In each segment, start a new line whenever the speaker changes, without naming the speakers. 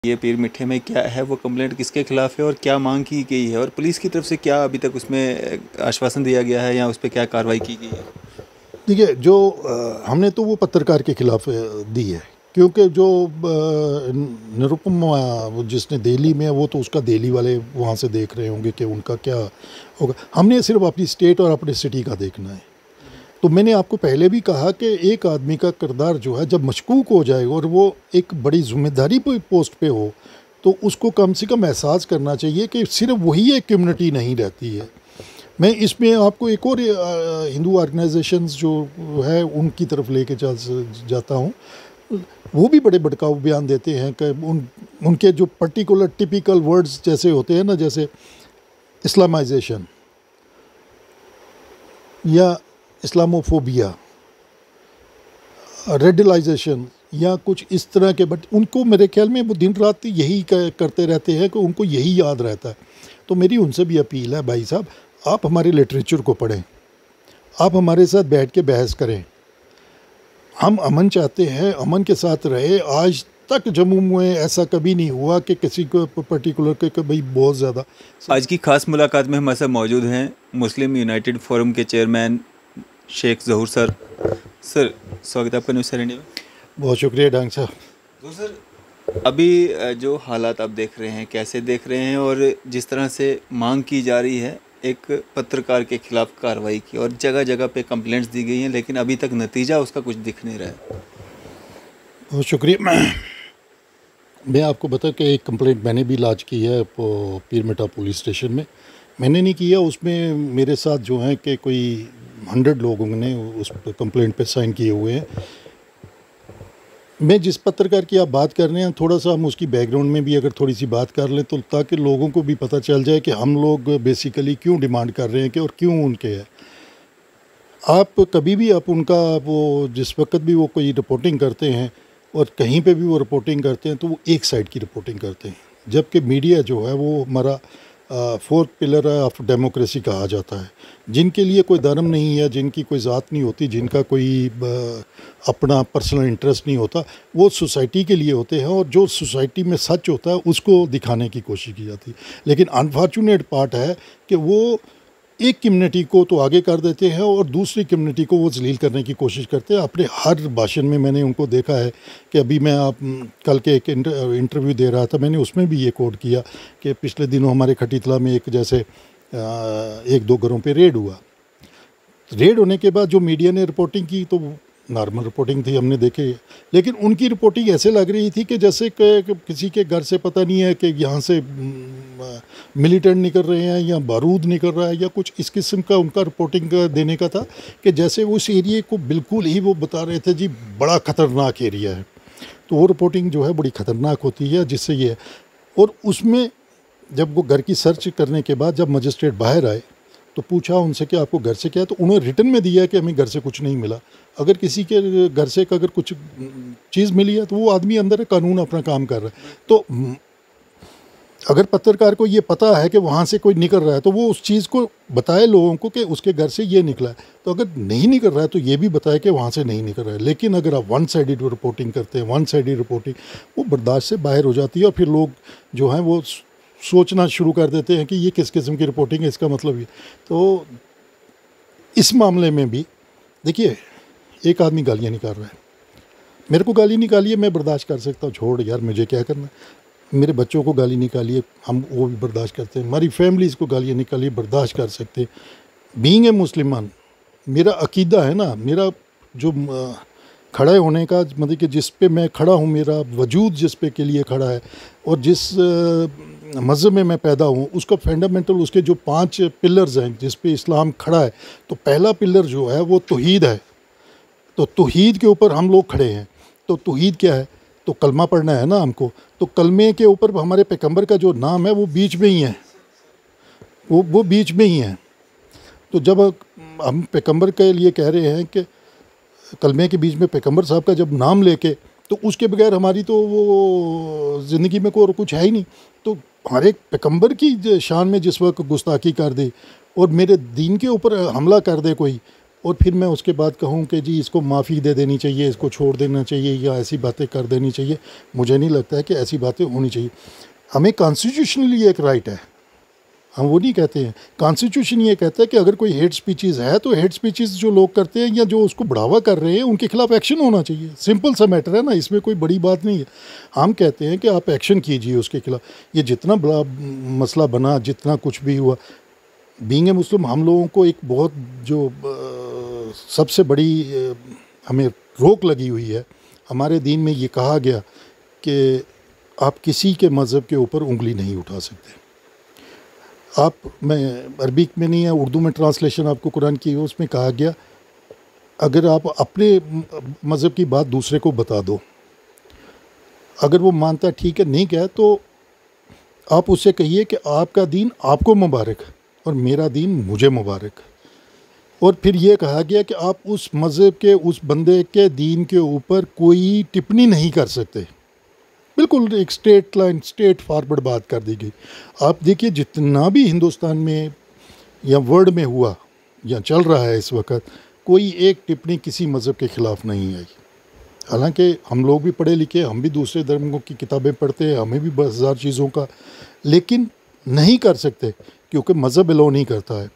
ये पीर मिठे में क्या है, वो कंप्लेंट किसके खिलाफ है और क्या मांग की गई है, और पुलिस की तरफ से क्या अभी तक उसमें आश्वासन दिया गया है या उस पर क्या कार्रवाई की गई है?
देखिए, जो हमने तो वो पत्रकार के खिलाफ दी है, क्योंकि जो निरुपम वो जिसने दिल्ली में है, वो तो उसका दिल्ली वाले वहाँ से देख रहे होंगे कि उनका क्या होगा। हमने सिर्फ अपनी स्टेट और अपने सिटी का देखना है। तो मैंने आपको पहले भी कहा कि एक आदमी का किरदार जो है जब मशकूक हो जाए और वो एक बड़ी जिम्मेदारी पोस्ट पे हो, तो उसको कम से कम एहसास करना चाहिए कि सिर्फ वही एक कम्युनिटी नहीं रहती है। मैं इसमें आपको एक और हिंदू ऑर्गेनाइजेशंस जो है उनकी तरफ लेके जाता हूँ। वो भी बड़े भड़काऊ बयान देते हैं कि उनके जो पर्टिकुलर टिपिकल वर्ड्स जैसे होते हैं ना, जैसे इस्लामाइजेशन या इस्लामोफोबिया, रेडिलाइजेशन या कुछ इस तरह के, बट उनको मेरे ख्याल में वो दिन रात यही करते रहते हैं कि उनको यही याद रहता है। तो मेरी उनसे भी अपील है, भाई साहब, आप हमारे लिटरेचर को पढ़ें, आप हमारे साथ बैठ के बहस करें। हम अमन चाहते हैं, अमन के साथ रहे। आज तक जम्मू में ऐसा कभी नहीं हुआ कि किसी को पर्टिकुलर के भाई बहुत ज़्यादा।
आज की खास मुलाकात में हमारे साथ मौजूद हैं मुस्लिम यूनाइटेड फोरम के चेयरमैन शेख ज़हूर सर। सर, स्वागत है आपका न्यूज़ 7 इंडिया में।
बहुत शुक्रिया डांग साहब।
तो सर, अभी जो हालात आप देख रहे हैं, कैसे देख रहे हैं, और जिस तरह से मांग की जा रही है एक पत्रकार के खिलाफ कार्रवाई की, और जगह जगह पे कंप्लेंट्स दी गई हैं, लेकिन अभी तक नतीजा उसका कुछ दिख नहीं रहा है।
बहुत शुक्रिया। मैं आपको बता कि एक कंप्लेंट मैंने भी लॉन्च की है पीरमिठा पुलिस स्टेशन में। मैंने नहीं किया, उसमें मेरे साथ जो है कि कोई 100 लोगों ने उस कंप्लेंट पे साइन किए हुए हैं। मैं जिस पत्रकार की आप बात कर रहे हैं, थोड़ा सा हम उसकी बैकग्राउंड में भी अगर थोड़ी सी बात कर लें, तो ताकि लोगों को भी पता चल जाए कि हम लोग बेसिकली क्यों डिमांड कर रहे हैं कि और क्यों उनके है। आप कभी भी आप उनका वो जिस वक्त भी वो कोई रिपोर्टिंग करते हैं और कहीं पे भी वो रिपोर्टिंग करते हैं, तो वो एक साइड की रिपोर्टिंग करते हैं, जबकि मीडिया जो है वो हमारा 4th पिलर ऑफ डेमोक्रेसी कहा जाता है। जिनके लिए कोई धर्म नहीं है, जिनकी कोई ज़ात नहीं होती, जिनका कोई अपना पर्सनल इंटरेस्ट नहीं होता, वो सोसाइटी के लिए होते हैं, और जो सोसाइटी में सच होता है उसको दिखाने की कोशिश की जाती है। लेकिन अनफॉर्चुनेट पार्ट है कि वो एक कम्युनिटी को तो आगे कर देते हैं और दूसरी कम्युनिटी को वो जलील करने की कोशिश करते हैं। अपने हर भाषण में मैंने उनको देखा है कि अभी मैं कल के एक इंटरव्यू दे रहा था, मैंने उसमें भी ये कोट किया कि पिछले दिनों हमारे खटीतला में एक जैसे 1-2 घरों पे रेड हुआ। रेड होने के बाद जो मीडिया ने रिपोर्टिंग की तो नॉर्मल रिपोर्टिंग थी, हमने देखे, लेकिन उनकी रिपोर्टिंग ऐसे लग रही थी कि जैसे किसी के घर से पता नहीं है कि यहाँ से मिलिटेंट निकल रहे हैं या बारूद निकल रहा है या कुछ इस किस्म का उनका रिपोर्टिंग देने का था, कि जैसे उस एरिए को बिल्कुल ही वो बता रहे थे जी बड़ा ख़तरनाक एरिया है। तो वो रिपोर्टिंग जो है बड़ी ख़तरनाक होती है, जिससे ये, और उसमें जब वो घर की सर्च करने के बाद जब मजिस्ट्रेट बाहर आए तो पूछा उनसे कि आपको घर से क्या है, तो उन्होंने रिटर्न में दिया कि हमें घर से कुछ नहीं मिला। अगर किसी के घर से अगर कुछ चीज़ मिली है तो वो आदमी अंदर है, कानून अपना काम कर रहा है। तो अगर पत्रकार को ये पता है कि वहाँ से कोई निकल रहा है तो वो उस चीज़ को बताए लोगों को कि उसके घर से ये निकला है। तो अगर नहीं निकल रहा है तो ये भी बताए कि वहाँ से नहीं निकल रहा है। लेकिन अगर आप वन साइडेड रिपोर्टिंग करते हैं, वन साइडेड रिपोर्टिंग वो बर्दाश्त से बाहर हो जाती है, और फिर लोग जो हैं वो सोचना शुरू कर देते हैं कि ये किस किस्म की रिपोर्टिंग है, इसका मतलब ये। तो इस मामले में भी देखिए, एक आदमी गालियाँ निकाल रहा है, मेरे को गाली निकालिए, मैं बर्दाश्त कर सकता हूँ, छोड़ यार मुझे क्या करना। मेरे बच्चों को गाली निकालिए, हम वो भी बर्दाश्त करते हैं। हमारी फैमिलीज़ को गालियाँ निकालिए, बर्दाश्त कर सकते हैं। बीइंग ए मुसलमान, मेरा अकीदा है ना, मेरा जो खड़े होने का मतलब कि जिस पे मैं खड़ा हूँ, मेरा वजूद जिस पे के लिए खड़ा है और जिस मज़हब में मैं पैदा हूँ, उसका फंडामेंटल, उसके जो 5 पिलर्स हैं जिस पे इस्लाम खड़ा है, तो पहला पिलर जो है वो तौहीद है। तो तौहीद के ऊपर हम लोग खड़े हैं। तो तौहीद क्या है? तो कलमा पढ़ना है ना हमको। तो कलमे के ऊपर हमारे पैगंबर का जो नाम है वो बीच में ही है, वो बीच में ही है। तो जब हम पैगंबर के लिए कह रहे हैं कि कलमे के बीच में पैगंबर साहब का जब नाम लेके, तो उसके बगैर हमारी तो वो ज़िंदगी में कोई और कुछ है ही नहीं। तो हमारे पैगंबर की शान में जिस वक्त गुस्ताखी कर दे और मेरे दीन के ऊपर हमला कर दे कोई, और फिर मैं उसके बाद कहूँ कि जी इसको माफ़ी दे देनी चाहिए, इसको छोड़ देना चाहिए या ऐसी बातें कर देनी चाहिए, मुझे नहीं लगता है कि ऐसी बातें होनी चाहिए। हमें कॉन्स्टिट्यूशनली एक राइट है, हम वो नहीं कहते हैं। कॉन्स्टिट्यूशन ये कहता है कि अगर कोई हेट स्पीचेस है तो हेट स्पीचेस जो लोग करते हैं या जो उसको बढ़ावा कर रहे हैं उनके खिलाफ एक्शन होना चाहिए। सिंपल सा मैटर है ना, इसमें कोई बड़ी बात नहीं है। हम कहते हैं कि आप एक्शन कीजिए उसके खिलाफ। ये जितना बड़ा मसला बना, जितना कुछ भी हुआ, बीइंग ए मुस्लिम हम लोगों को एक बहुत जो सबसे बड़ी हमें रोक लगी हुई है। हमारे दीन में ये कहा गया कि आप किसी के मज़हब के ऊपर उंगली नहीं उठा सकते। आप, मैं अरबिक में नहीं है, उर्दू में ट्रांसलेशन आपको कुरान की है, उसमें कहा गया अगर आप अपने मज़हब की बात दूसरे को बता दो, अगर वो मानता है ठीक है, नहीं कहे तो आप उससे कहिए कि आपका दीन आपको मुबारक और मेरा दीन मुझे मुबारक। और फिर ये कहा गया कि आप उस मज़हब के उस बंदे के दीन के ऊपर कोई टिप्पणी नहीं कर सकते। बिल्कुल एक स्ट्रेट लाइन, स्ट्रेट फॉरवर्ड बात कर दी गई। आप देखिए जितना भी हिंदुस्तान में या वर्ल्ड में हुआ या चल रहा है इस वक्त, कोई एक टिप्पणी किसी मज़हब के ख़िलाफ़ नहीं आई। हालांकि हम लोग भी पढ़े लिखे, हम भी दूसरे धर्मों की किताबें पढ़ते हैं, हमें भी 10,000 चीज़ों का, लेकिन नहीं कर सकते क्योंकि मज़हब अलाउ नहीं करता है।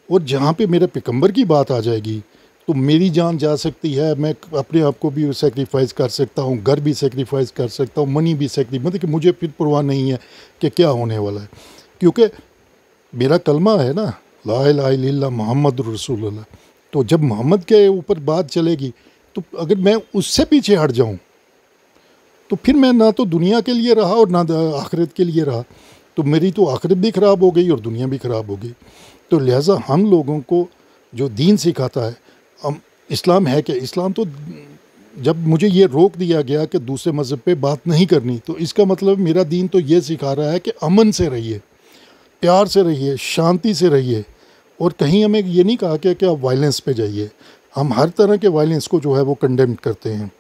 और जहाँ पे मेरे पैगंबर की बात आ जाएगी तो मेरी जान जा सकती है, मैं अपने आप को भी सेक्रीफाइस कर सकता हूँ, घर भी सेक्रीफाइस कर सकता हूँ, मनी भी मतलब कि मुझे फिर परवाह नहीं है कि क्या होने वाला है, क्योंकि मेरा कलमा है ना, ला इलाहा इल्लल्लाह मुहम्मद रसूलुल्लाह। तो जब मोहम्मद के ऊपर बात चलेगी तो अगर मैं उससे पीछे हट जाऊँ तो फिर मैं ना तो दुनिया के लिए रहा और ना आखिरत के लिए रहा, तो मेरी तो आखिरत भी ख़राब हो गई और दुनिया भी ख़राब हो गई। तो लिहाजा हम लोगों को जो दीन सिखाता है, हम इस्लाम है कि इस्लाम तो जब मुझे ये रोक दिया गया कि दूसरे मज़हब पे बात नहीं करनी, तो इसका मतलब मेरा दीन तो ये सिखा रहा है कि अमन से रहिए, प्यार से रहिए, शांति से रहिए। और कहीं हमें ये नहीं कहा कि आप वायलेंस पे जाइए। हम हर तरह के वायलेंस को जो है वो कंडेम करते हैं,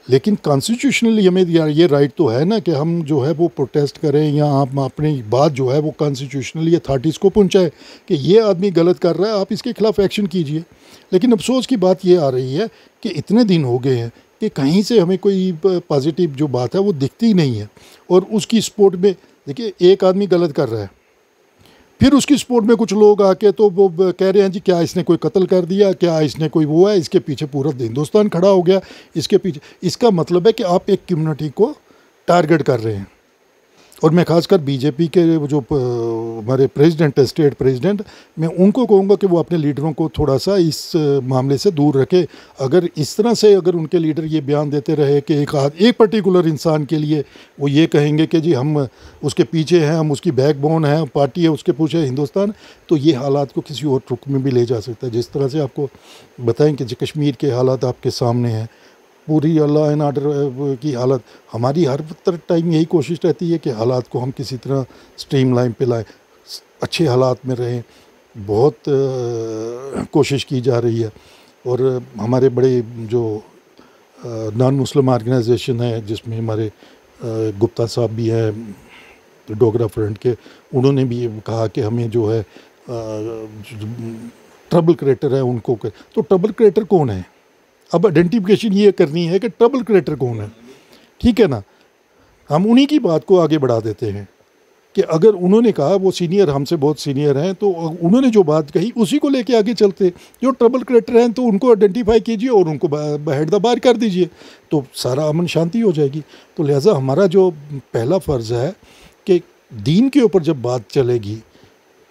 लेकिन कॉन्स्टिट्यूशनली हमें ये राइट तो है ना कि हम जो है वो प्रोटेस्ट करें या आप अपनी बात जो है वो कॉन्स्टिट्यूशनली अथॉरिटीज़ को पहुंचाएं कि ये आदमी गलत कर रहा है, आप इसके खिलाफ एक्शन कीजिए। लेकिन अफसोस की बात ये आ रही है कि इतने दिन हो गए हैं कि कहीं से हमें कोई पॉजिटिव जो बात है वो दिखती ही नहीं है। और उसकी सपोर्ट में देखिए, एक आदमी गलत कर रहा है, फिर उसकी सपोर्ट में कुछ लोग आके तो वो कह रहे हैं जी क्या इसने कोई कत्ल कर दिया, क्या इसने कोई वो है, इसके पीछे पूरा हिंदुस्तान खड़ा हो गया इसके पीछे। इसका मतलब है कि आप एक कम्युनिटी को टारगेट कर रहे हैं। और मैं खासकर बीजेपी के जो हमारे प्रेसिडेंट है, स्टेट प्रेसिडेंट, मैं उनको कहूँगा कि वो अपने लीडरों को थोड़ा सा इस मामले से दूर रखे। अगर इस तरह से अगर उनके लीडर ये बयान देते रहे कि एक पर्टिकुलर इंसान के लिए वो ये कहेंगे कि जी हम उसके पीछे हैं, हम उसकी बैकबोन है, पार्टी है उसके पीछे हिंदुस्तान, तो ये हालात को किसी और रुख में भी ले जा सकता है। जिस तरह से आपको बताएं कि कश्मीर के हालात आपके सामने हैं, पूरी अल्लाह एंड ऑर्डर की हालत, हमारी हर टाइम यही कोशिश रहती है कि हालात को हम किसी तरह स्ट्रीम लाइन पे लाएँ, अच्छे हालात में रहें। बहुत कोशिश की जा रही है। और हमारे बड़े जो नॉन मुस्लिम ऑर्गेनाइजेशन है जिसमें हमारे गुप्ता साहब भी हैं डोगरा फ्रंट के, उन्होंने भी ये कहा कि हमें जो है ट्रबल क्रिएटर है उनको तो ट्रबल क्रिएटर कौन है, अब आइडेंटिफिकेशन ये करनी है कि ट्रबल क्रिएटर कौन है, ठीक है ना। हम उन्हीं की बात को आगे बढ़ा देते हैं कि अगर उन्होंने कहा, वो सीनियर हमसे बहुत सीनियर हैं, तो उन्होंने जो बात कही उसी को लेके आगे चलते। जो ट्रबल क्रिएटर हैं तो उनको आइडेंटिफाई कीजिए और उनको हेड द बार कर दीजिए, तो सारा अमन शांति हो जाएगी। तो लिहाजा हमारा जो पहला फ़र्ज़ है कि दीन के ऊपर जब बात चलेगी,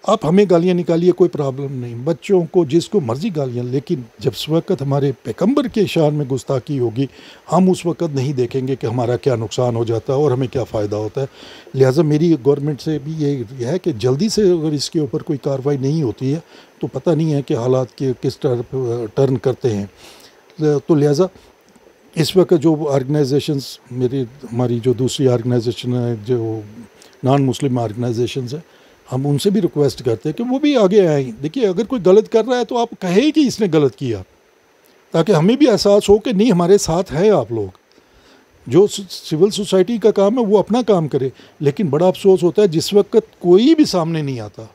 आप हमें गालियाँ निकालिए, कोई प्रॉब्लम नहीं, बच्चों को जिसको मर्ज़ी गालियाँ, लेकिन जब उस वक़्त हमारे पैगंबर के शान में गुस्ताखी होगी, हम उस वक़्त नहीं देखेंगे कि हमारा क्या नुकसान हो जाता है और हमें क्या फ़ायदा होता है। लिहाजा मेरी गवर्नमेंट से भी ये है कि जल्दी से अगर इसके ऊपर कोई कार्रवाई नहीं होती है तो पता नहीं है कि हालात के किस तरफ टर्न करते हैं। तो लिहाजा इस वक्त जो ऑर्गेनाइजेशंस हमारी जो दूसरी ऑर्गेनाइजेशन है, जो नॉन मुस्लिम ऑर्गेनाइजेशंस है, हम उनसे भी रिक्वेस्ट करते हैं कि वो भी आगे आए। देखिए, अगर कोई गलत कर रहा है तो आप कहे कि इसने गलत किया, ताकि हमें भी एहसास हो कि नहीं हमारे साथ हैं आप लोग। जो सिविल सोसाइटी का काम है वो अपना काम करे, लेकिन बड़ा अफसोस होता है जिस वक्त कोई भी सामने नहीं आता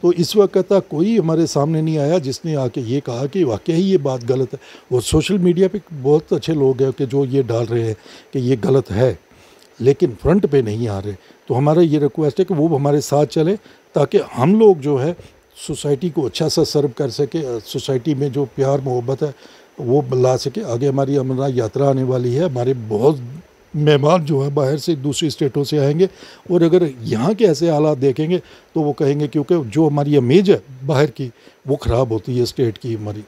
तो इस वक्त तक कोई हमारे सामने नहीं आया जिसने आके ये कहा कि वाकई ये बात गलत है। और सोशल मीडिया पे बहुत अच्छे लोग हैं कि जो ये डाल रहे हैं कि ये गलत है, लेकिन फ्रंट पे नहीं आ रहे। तो हमारा ये रिक्वेस्ट है कि वो हमारे साथ चले ताकि हम लोग जो है सोसाइटी को अच्छा सा सर्व कर सके, सोसाइटी में जो प्यार मोहब्बत है वो ला सके आगे। हमारी अमरनाथ यात्रा आने वाली है, हमारे बहुत मेहमान जो है बाहर से दूसरी स्टेटों से आएंगे, और अगर यहाँ के ऐसे हालात देखेंगे तो वो कहेंगे क्योंकि जो हमारी इमेज है बाहर की वो ख़राब होती है स्टेट की हमारी।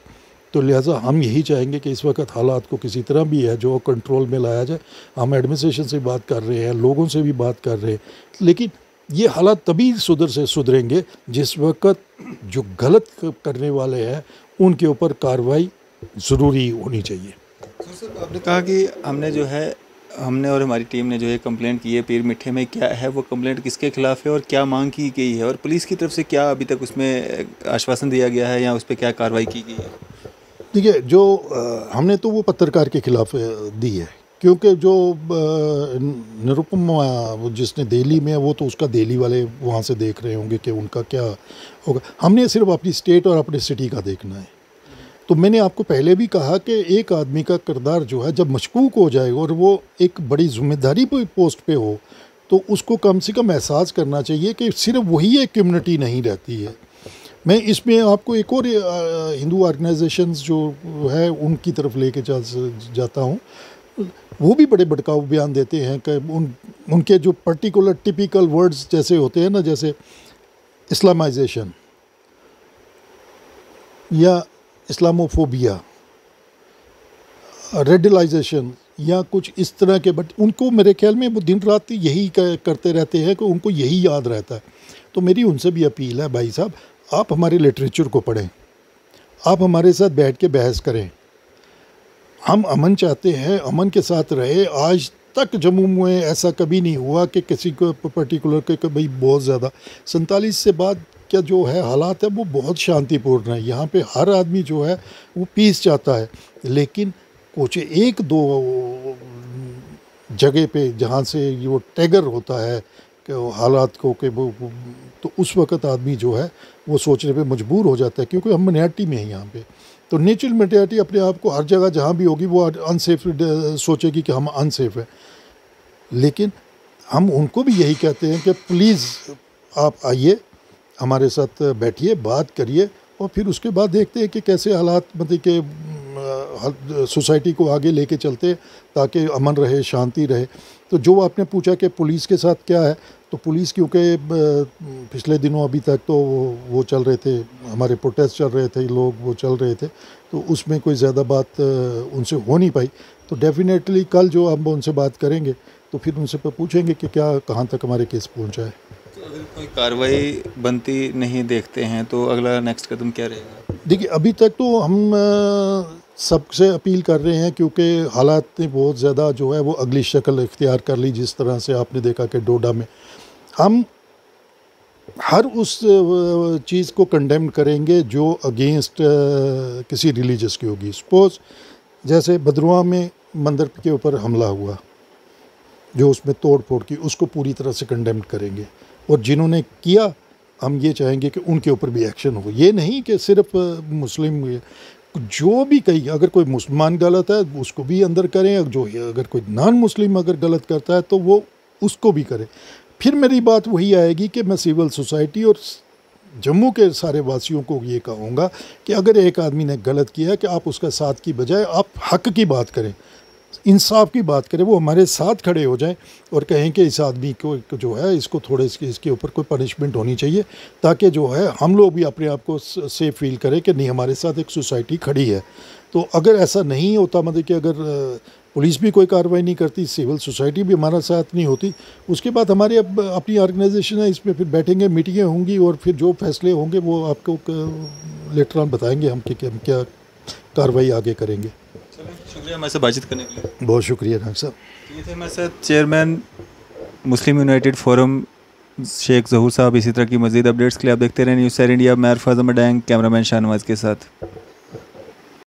तो लिहाजा हम यही चाहेंगे कि इस वक्त हालात को किसी तरह भी है जो कंट्रोल में लाया जाए। हम एडमिनिस्ट्रेशन से बात कर रहे हैं, लोगों से भी बात कर रहे हैं, लेकिन ये हालात तभी सुधरेंगे जिस वक्त जो गलत करने वाले हैं उनके ऊपर कार्रवाई ज़रूरी होनी चाहिए।
सर, आपने कहा कि हमने और हमारी टीम ने जो है कंप्लेंट की है पीर मिठे में, क्या है वो कंप्लेंट, किसके खिलाफ है और क्या मांग की गई है, और पुलिस की तरफ से क्या अभी तक उसमें आश्वासन दिया गया है या उस पर क्या कार्रवाई की गई है?
देखिए, जो हमने तो वो पत्रकार के खिलाफ दी है, क्योंकि जो निरुपम जिसने दिल्ली में है वो तो उसका दिल्ली वाले वहाँ से देख रहे होंगे कि उनका क्या होगा। हमने सिर्फ अपनी स्टेट और अपने सिटी का देखना है। तो मैंने आपको पहले भी कहा कि एक आदमी का किरदार जो है जब मशकूक हो जाए और वो एक बड़ी जिम्मेदारी पोस्ट पे हो तो उसको कम से कम एहसास करना चाहिए कि सिर्फ वही एक कम्युनिटी नहीं रहती है। मैं इसमें आपको एक और हिंदू ऑर्गेनाइजेशंस जो है उनकी तरफ लेके जाता हूँ। वो भी बड़े भड़काऊ बयान देते हैं कि उनके जो पर्टिकुलर टिपिकल वर्ड्स जैसे होते हैं ना, जैसे इस्लामाइजेशन या इस्लामोफोबिया, रेडिलाइजेशन या कुछ इस तरह के, बट उनको मेरे ख्याल में वो दिन रात यही करते रहते हैं कि उनको यही याद रहता है। तो मेरी उनसे भी अपील है, भाई साहब आप हमारे लिटरेचर को पढ़ें, आप हमारे साथ बैठ के बहस करें। हम अमन चाहते हैं, अमन के साथ रहे। आज तक जम्मू में ऐसा कभी नहीं हुआ कि किसी को पर्टिकुलर के भाई बहुत ज़्यादा 47 से बाद क्या जो है हालात है वो बहुत शांतिपूर्ण है। यहाँ पे हर आदमी जो है वो पीस चाहता है, लेकिन कुछ एक दो जगह पे जहाँ से वो टैगर होता है कि हालात को कि वो तो उस वक़्त आदमी जो है वो सोचने पे मजबूर हो जाता है, क्योंकि हम मिनॉरिटी में हैं यहाँ पे। तो नेचुरल मिनॉरिटी अपने आप को हर जगह जहाँ भी होगी वो अनसेफ सोचेगी कि हम अनसेफ है। लेकिन हम उनको भी यही कहते हैं कि प्लीज़ आप आइए, हमारे साथ बैठिए, बात करिए, और फिर उसके बाद देखते हैं कि कैसे हालात मतलब कि सोसाइटी को आगे लेके चलते ताकि अमन रहे, शांति रहे। तो जो आपने पूछा कि पुलिस के साथ क्या है, तो पुलिस क्योंकि पिछले दिनों अभी तक तो वो चल रहे थे, हमारे प्रोटेस्ट चल रहे थे, लोग वो चल रहे थे, तो उसमें कोई ज़्यादा बात उनसे हो नहीं पाई। तो डेफिनेटली कल जो हम उनसे बात करेंगे तो फिर उनसे पूछेंगे कि क्या कहाँ तक हमारे केस पहुँचा है।
तो अगर कोई कार्रवाई बनती नहीं देखते हैं तो अगला नेक्स्ट कदम क्या रहेगा?
देखिए, अभी तक तो हम सबसे अपील कर रहे हैं, क्योंकि हालात ने बहुत ज़्यादा जो है वो अगली शक्ल इख्तियार कर ली। जिस तरह से आपने देखा कि डोडा में हम हर उस चीज़ को कंडेम करेंगे जो अगेंस्ट किसी रिलीजियस की होगी। सपोज़ जैसे भद्रवाह में मंदिर के ऊपर हमला हुआ, जो उसमें तोड़ फोड़ की, उसको पूरी तरह से कंडेम करेंगे, और जिन्होंने किया हम ये चाहेंगे कि उनके ऊपर भी एक्शन हो। ये नहीं कि सिर्फ मुस्लिम, जो भी कहीं अगर कोई मुसलमान गलत है उसको भी अंदर करें, जो अगर कोई नॉन मुस्लिम अगर गलत करता है तो वो उसको भी करें। फिर मेरी बात वही आएगी कि मैं सिविल सोसाइटी और जम्मू के सारे वासियों को ये कहूँगा कि अगर एक आदमी ने गलत किया है कि आप उसका साथ की बजाय आप हक की बात करें, इंसाफ की बात करें, वो हमारे साथ खड़े हो जाएं और कहें कि इस आदमी को जो है इसको थोड़े इसके ऊपर कोई पनिशमेंट होनी चाहिए, ताकि जो है हम लोग भी अपने आप को सेफ फील करें कि नहीं हमारे साथ एक सोसाइटी खड़ी है। तो अगर ऐसा नहीं होता, मतलब कि अगर पुलिस भी कोई कार्रवाई नहीं करती, सिविल सोसाइटी भी हमारा साथ नहीं होती, उसके बाद हमारी अपनी ऑर्गेनाइजेशन है, इसमें फिर बैठेंगे, मीटिंगें होंगी और फिर जो फैसले होंगे वो आपको लेटर ऑन बताएंगे हम कि हम क्या कार्रवाई आगे करेंगे।
शुक्रिया हमारे साथ बातचीत करने के लिए।
बहुत शुक्रिया नाग साहब।
ये थे हमारे साथ chairman Muslim United Forum Sheikh Zahoor Sahab. इसी तरह की मज़ीद अपडेट्स के लिए आप देखते रहें न्यूज़ 7 इंडिया। मैं अरफाज अहमद, कैमरामैन शाहनवाज के साथ।